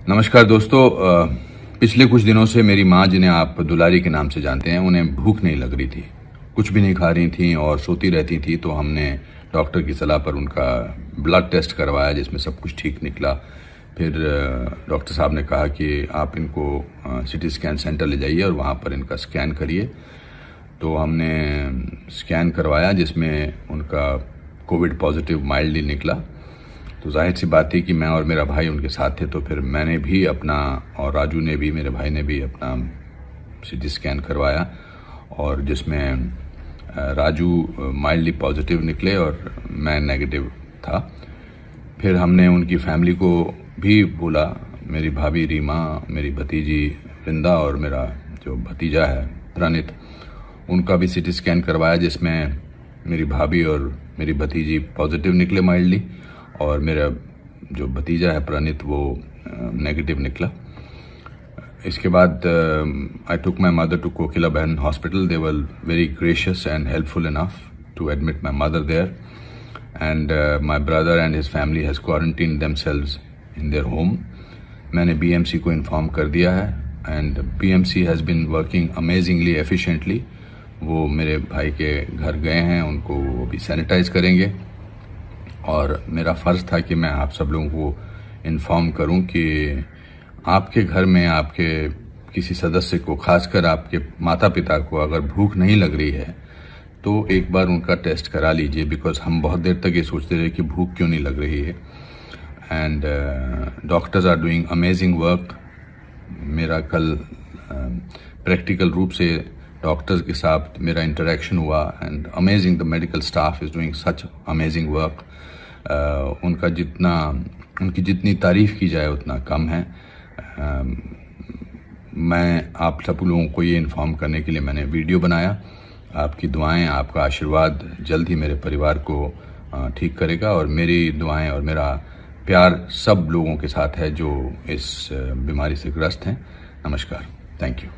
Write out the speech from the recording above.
नमस्कार दोस्तों। पिछले कुछ दिनों से मेरी माँ, जिन्हें आप दुलारी के नाम से जानते हैं, उन्हें भूख नहीं लग रही थी, कुछ भी नहीं खा रही थी और सोती रहती थी। तो हमने डॉक्टर की सलाह पर उनका ब्लड टेस्ट करवाया, जिसमें सब कुछ ठीक निकला। फिर डॉक्टर साहब ने कहा कि आप इनको सिटी स्कैन सेंटर ले जाइए और वहाँ पर इनका स्कैन करिए। तो हमने स्कैन करवाया, जिसमें उनका कोविड पॉजिटिव माइल्डली निकला। तो जाहिर सी बात थी कि मैं और मेरा भाई उनके साथ थे, तो फिर मैंने भी अपना और राजू ने भी, मेरे भाई ने भी अपना सिटी स्कैन करवाया, और जिसमें राजू माइल्डली पॉजिटिव निकले और मैं नेगेटिव था। फिर हमने उनकी फैमिली को भी बोला, मेरी भाभी रीमा, मेरी भतीजी वृंदा और मेरा जो भतीजा है प्रणित, उनका भी सिटी स्कैन करवाया, जिसमें मेरी भाभी और मेरी भतीजी पॉजिटिव निकले माइल्डली, और मेरा जो भतीजा है प्रणित वो नेगेटिव निकला। इसके बाद आई टुक my mother to Kokilaben hospital. They were very gracious and helpful enough to admit my mother there, and my brother and his family has quarantine themselves in their home. मैंने बीएमसी को inform कर दिया है, and BMC has been working amazingly efficiently. वो मेरे भाई के घर गए हैं, उनको वो भी सैनिटाइज करेंगे। और मेरा फ़र्ज़ था कि मैं आप सब लोगों को इन्फॉर्म करूं कि आपके घर में आपके किसी सदस्य को, खासकर आपके माता पिता को, अगर भूख नहीं लग रही है तो एक बार उनका टेस्ट करा लीजिए। बिकॉज हम बहुत देर तक ये सोचते रहे कि भूख क्यों नहीं लग रही है। And doctors are doing amazing work. मेरा कल प्रैक्टिकल रूप से डॉक्टर्स के साथ मेरा इंटरेक्शन हुआ, and amazing, the medical staff is doing such amazing work. उनकी जितनी तारीफ़ की जाए उतना कम है। मैं आप सब लोगों को ये इन्फॉर्म करने के लिए मैंने वीडियो बनाया। आपकी दुआएं, आपका आशीर्वाद जल्द ही मेरे परिवार को ठीक करेगा, और मेरी दुआएं और मेरा प्यार सब लोगों के साथ है जो इस बीमारी से ग्रस्त हैं। नमस्कार, थैंक यू।